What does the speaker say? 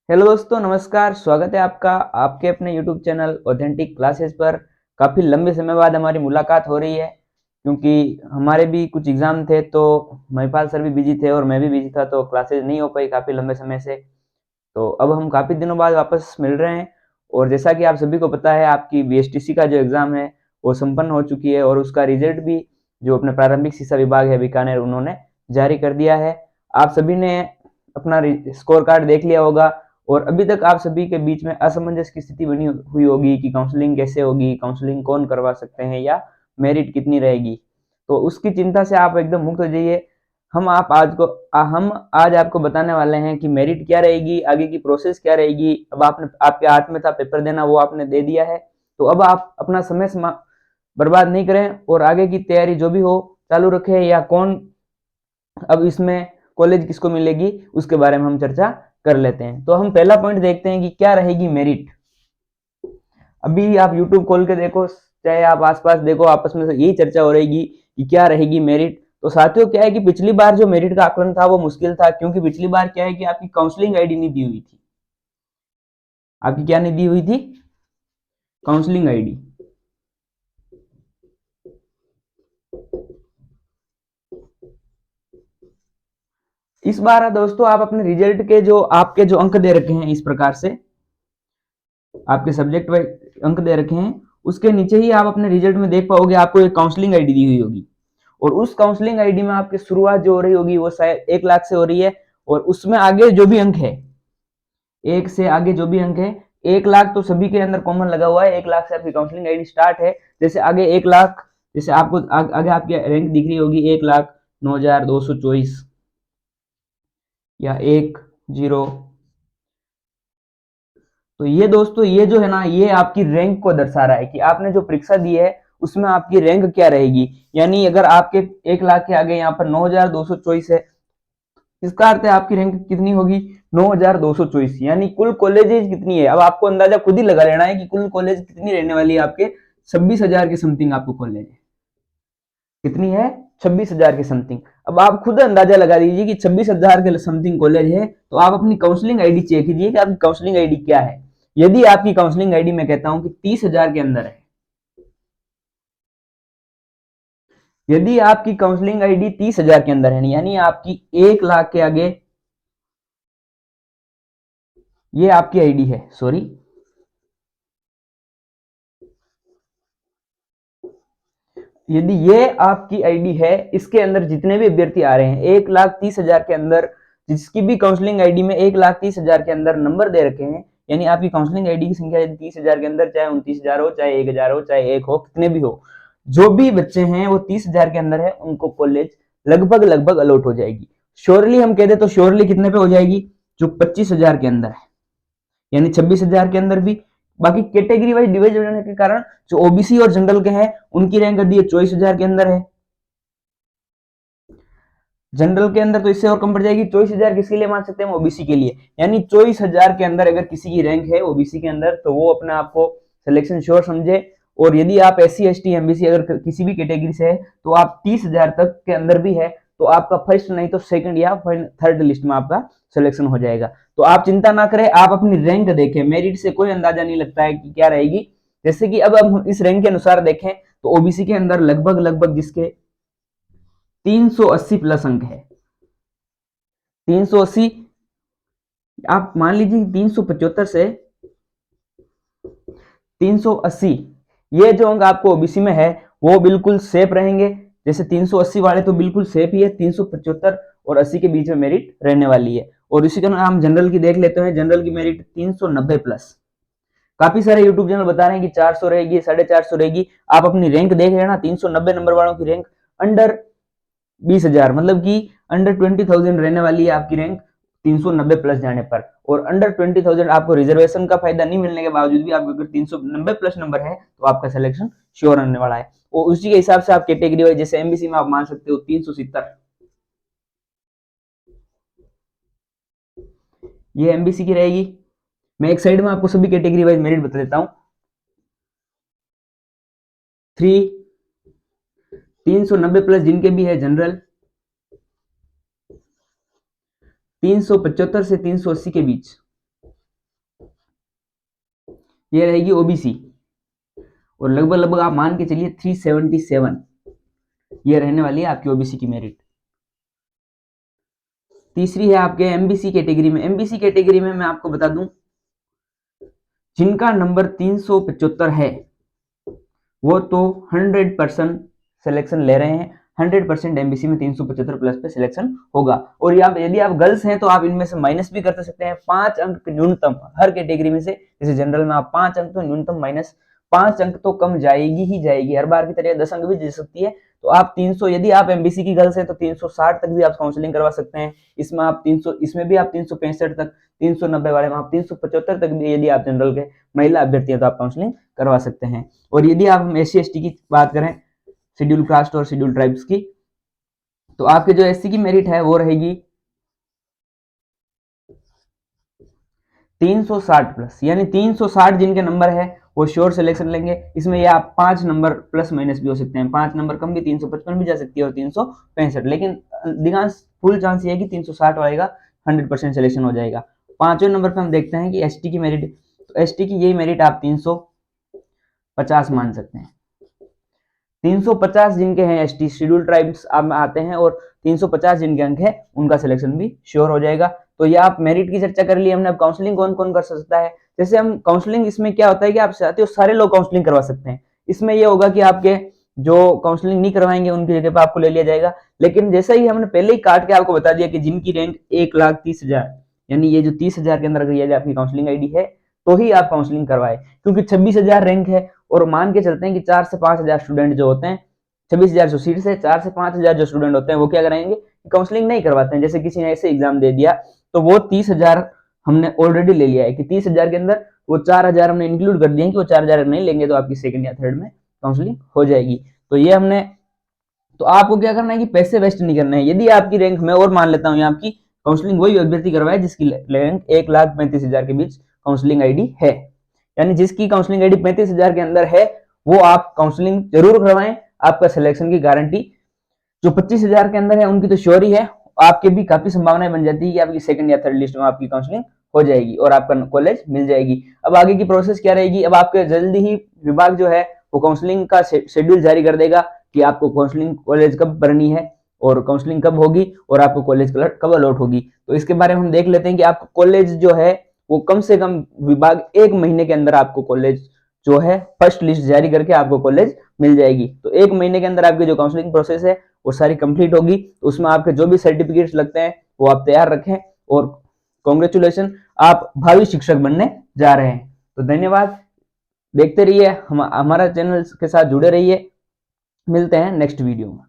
Hello दोस्तों, नमस्कार। स्वागत है आपका आपके अपने यूट्यूब चैनल ऑथेंटिक क्लासेस पर। काफ़ी लंबे समय बाद हमारी मुलाकात हो रही है क्योंकि हमारे भी कुछ एग्ज़ाम थे, तो महिपाल सर भी बिजी थे और मैं भी बिजी था, तो क्लासेस नहीं हो पाई काफ़ी लंबे समय से। तो अब हम काफ़ी दिनों बाद वापस मिल रहे हैं और जैसा कि आप सभी को पता है, आपकी बीएसटीसी का जो एग्ज़ाम है वो संपन्न हो चुकी है और उसका रिजल्ट भी जो अपने प्रारंभिक शिक्षा विभाग है बीकानेर, उन्होंने जारी कर दिया है। आप सभी ने अपना स्कोर कार्ड देख लिया होगा और अभी तक आप सभी के बीच में असमंजस की स्थिति बनी हुई होगी कि काउंसलिंग कैसे होगी, काउंसलिंग कौन करवा सकते हैं या मेरिट कितनी रहेगी। तो उसकी चिंता से आप एकदम मुक्त हो जाइए। हम आज आपको बताने वाले हैं कि मेरिट क्या रहेगी, आगे की प्रोसेस क्या रहेगी। अब आपने आपके हाथ में था पेपर देना, वो आपने दे दिया है, तो अब आप अपना समय बर्बाद नहीं करें और आगे की तैयारी जो भी हो चालू रखें। या कौन अब इसमें कॉलेज किसको मिलेगी उसके बारे में हम चर्चा कर लेते हैं। तो हम पहला पॉइंट देखते हैं कि क्या रहेगी मेरिट। अभी आप यूट्यूब खोल के देखो, चाहे आप आसपास देखो, आपस में यही चर्चा हो रहेगी कि क्या रहेगी मेरिट। तो साथियों, क्या है कि पिछली बार जो मेरिट का आकलन था वो मुश्किल था, क्योंकि पिछली बार क्या है कि आपकी काउंसलिंग आईडी नहीं दी हुई थी। आपकी क्या नहीं दी हुई थी? Counselling ID. इस बार दोस्तों आप अपने रिजल्ट के जो आपके जो अंक दे रखे हैं, इस प्रकार से आपके सब्जेक्ट वाइज अंक दे रखे हैं, उसके नीचे ही आप अपने रिजल्ट में देख पाओगे आपको एक काउंसलिंग आईडी दी हुई होगी। और उस काउंसलिंग आईडी में आपकी शुरुआत जो हो रही होगी वो शायद 1 लाख से हो रही है। और उसमें आगे जो भी अंक है, 1 से आगे जो भी अंक है, 1 लाख तो सभी के अंदर कॉमन लगा हुआ है। 1 लाख से आपकी काउंसलिंग आईडी स्टार्ट है। जैसे आगे 1 लाख, जैसे आपको आगे आपकी रैंक दिख रही होगी 1,09,224 या 10। तो ये दोस्तों, ये जो है ना, ये आपकी रैंक को दर्शा रहा है कि आपने जो परीक्षा दी है उसमें आपकी रैंक क्या रहेगी। यानी अगर आपके 1 लाख के आगे यहाँ पर 9,224 है, इसका अर्थ है आपकी रैंक कितनी होगी? 9,224। यानी कुल कॉलेजेज कितनी है, अब आपको अंदाजा खुद ही लगा लेना है कि कुल कॉलेज कितनी रहने वाली है आपके। 26,000 के समथिंग आपको कॉलेज है। कितनी है? 26,000 के समथिंग। अब आप खुद अंदाजा लगा दीजिए कि 26,000 के समथिंग कॉलेज है, तो आप अपनी काउंसलिंग आईडी चेक कीजिए कि आपकी काउंसलिंग आईडी क्या है। यदि आपकी काउंसलिंग आईडी मैं कहता हूं कि 30,000 के अंदर है, यदि आपकी काउंसलिंग आईडी 30,000 के अंदर है, यानी आपकी 1 लाख के आगे ये आपकी आईडी है, सॉरी, यदि ये आपकी आईडी है, इसके अंदर जितने भी अभ्यर्थी आ रहे हैं 1,30,000 के अंदर, जिसकी भी काउंसलिंग आईडी में 1,30,000 के अंदर नंबर दे रखे हैं, यानी आपकी काउंसलिंग आईडी की संख्या यदि 30,000 के अंदर, चाहे 29,000 हो, चाहे 1,000 हो, चाहे 1 हो, कितने भी हो, जो भी बच्चे हैं वो 30,000 के अंदर है, उनको कॉलेज लगभग लगभग अलॉट हो जाएगी। श्योरली हम कह दे तो श्योरली कितने पे हो जाएगी? जो 25,000 के अंदर है, यानी 26,000 के अंदर भी। बाकी कैटेगरी वाइज डिवाइड होने के कारण जो ओबीसी और जनरल के हैं उनकी रैंक दी है 24,000 के अंदर है। जनरल के अंदर तो इससे और कम पड़ जाएगी। 24,000 किसके लिए मान सकते हैं? ओबीसी के लिए। यानी 24,000 के अंदर अगर किसी की रैंक है ओबीसी के अंदर, तो वो अपने आप को सिलेक्शन श्योर समझे। और यदि आप एससी एसटी एमबीसी अगर किसी भी कैटेगरी से है, तो आप 30,000 तक के अंदर भी है, तो आपका फर्स्ट नहीं तो सेकंड या थर्ड लिस्ट में आपका सिलेक्शन हो जाएगा। तो आप चिंता ना करें, आप अपनी रैंक देखें। मेरिट से कोई अंदाजा नहीं लगता है कि क्या रहेगी। जैसे कि अब हम इस रैंक के अनुसार देखें तो ओबीसी के अंदर लगभग लगभग जिसके 380 प्लस अंक है, 380, आप मान लीजिए 375 से 380, ये जो अंक आपको ओबीसी में है वो बिल्कुल सेफ रहेंगे। जैसे 380 वाले तो बिल्कुल सेफ ही है, 375 और 80 के बीच में मेरिट रहने वाली है। और इसी का हम जनरल की देख लेते हैं। जनरल की मेरिट 390 प्लस। काफी सारे यूट्यूब चैनल बता रहे हैं कि 400 रहेगी, 450 रहेगी। आप अपनी रैंक देख लेना। 390 नंबर वालों की रैंक अंडर 20,000, मतलब कि अंडर 20,000 रहने वाली है आपकी रैंक 390 प्लस जाने पर। और अंडर 20,000 आपको रिजर्वेशन का फायदा नहीं मिलने के बावजूद भी आपको अगर 390 प्लस नंबर है तो आपका सिलेक्शन श्योर होने वाला है। और उसी के हिसाब से आप कैटेगरी वाइज, जैसे एमबीसी में आप मान सकते हो 370, ये एमबीसी की रहेगी। मैं एक साइड में आपको सभी कैटेगरी वाइज मेरिट बता देता हूं। 390 प्लस जिनके भी है जनरल, 375 से 380 के बीच, ये रहेगी ओबीसी, और लगभग लगभग आप मान के चलिए 377 ये रहने वाली है आपकी ओबीसी की मेरिट। तीसरी है आपके एमबीसी कैटेगरी में। एमबीसी कैटेगरी में मैं आपको बता दूं, जिनका नंबर 375 है वो तो 100% सिलेक्शन ले रहे हैं। 100% एमबीसी में 375 प्लस पे सिलेक्शन होगा। और यदि आप गर्ल्स हैं तो आप इनमें से माइनस भी कर सकते हैं 5 अंक न्यूनतम हर कैटेगरी में से। जैसे जनरल में आप 5 अंक तो न्यूनतम माइनस 5 अंक तो कम जाएगी ही जाएगी, हर बार की तरह 10 अंक भी दे सकती है। तो आप 300, यदि आप एमबीसी की गर्ल्स हैं तो 360 तक भी आप काउंसलिंग करवा सकते हैं। इसमें आप 300, इसमें भी आप 365 तक, 390 वाले में आप 375 तक भी, यदि आप जनरल के महिला अभ्यर्थी हैं तो आप काउंसलिंग करवा सकते हैं। और यदि आप हम SC ST की बात करें, शेड्यूल कास्ट और शेड्यूल ट्राइब्स की, तो आपके जो SC की मेरिट है वो रहेगी 360 प्लस, यानी 360 जिनके नंबर है वो श्योर सिलेक्शन लेंगे। इसमें ये आप 5 नंबर प्लस माइनस भी हो सकते हैं, 5 नंबर कम भी, 355 भी जा सकती है और 365, लेकिन अधिकांश फुल चांस ये है कि 360 आएगा, 100% सिलेक्शन हो जाएगा। 5वें नंबर पे हम देखते हैं कि ST की मेरिट। तो ST की यही मेरिट आप 350 मान सकते हैं। 350 जिनके हैं ST शेड्यूल ट्राइब्स आप आते हैं, और 350 जिनके अंक है उनका सिलेक्शन भी श्योर हो जाएगा। तो ये आप मेरिट की चर्चा कर ली हमने। अब काउंसलिंग कौन कौन कर सकता है, जैसे हम काउंसलिंग, इसमें क्या होता है कि आप चाहते हो सारे लोग काउंसलिंग करवा सकते हैं। इसमें ये होगा कि आपके जो काउंसलिंग नहीं करवाएंगे उनकी जगह पर आपको ले लिया जाएगा। लेकिन जैसा ही हमने पहले ही काट के आपको बता दिया कि जिनकी रैंक 1,30,000, यानी ये जो 30,000 के अंदर अगर ये आपकी काउंसलिंग आईडी है तो ही आप काउंसलिंग करवाए, क्योंकि 26,000 रैंक है और मान के चलते हैं कि 4 से 5,000 स्टूडेंट जो होते हैं, 26,000 जो सीट से 4 से 5,000 जो स्टूडेंट होते हैं वो क्या कराएंगे, काउंसलिंग नहीं करवाते हैं। जैसे किसी ने ऐसे एग्जाम दे दिया तो वो 30,000 हमने ऑलरेडी ले लिया है कि 30,000 के अंदर वो 4,000 हमने इंक्लूड कर दिए हैं कि वो 4,000 नहीं लेंगे तो आपकी सेकंड या थर्ड में काउंसलिंग हो जाएगी। तो ये हमने, तो आपको क्या करना है कि पैसे वेस्ट नहीं करना है। यदि आपकी रैंक, मैं और मान लेता हूँ यहाँ आपकी काउंसलिंग वही अभ्यर्थी करवाए जिसकी रैंक 1,35,000 के बीच काउंसलिंग आईडी है, यानी जिसकी काउंसलिंग आईडी 35,000 के अंदर है वो आप काउंसलिंग जरूर करवाएं, आपका सिलेक्शन की गारंटी। जो 25,000 के अंदर है उनकी तो श्योर ही है, आपके भी काफी संभावनाएं बन जाती है कि आपकी सेकंड या थर्ड लिस्ट में आपकी काउंसलिंग हो जाएगी और आपका कॉलेज मिल जाएगी। अब आगे की प्रोसेस क्या रहेगी, अब आपके जल्दी ही विभाग जो है वो काउंसलिंग का शेड्यूल जारी कर देगा कि आपको काउंसलिंग कॉलेज कब भरनी है और काउंसलिंग कब होगी और आपको कॉलेज कब अलॉट होगी। तो इसके बारे में हम देख लेते हैं कि आपको कॉलेज जो है वो कम से कम विभाग 1 महीने के अंदर आपको कॉलेज जो है फर्स्ट लिस्ट जारी करके आपको कॉलेज मिल जाएगी। तो 1 महीने के अंदर आपकी जो काउंसलिंग प्रोसेस है वो सारी कंप्लीट होगी। तो उसमें आपके जो भी सर्टिफिकेट्स लगते हैं वो आप तैयार रखें, और कांग्रेचुलेशन, आप भावी शिक्षक बनने जा रहे हैं। तो धन्यवाद, देखते रहिए हमारा चैनल के साथ जुड़े रहिए। मिलते हैं नेक्स्ट वीडियो में।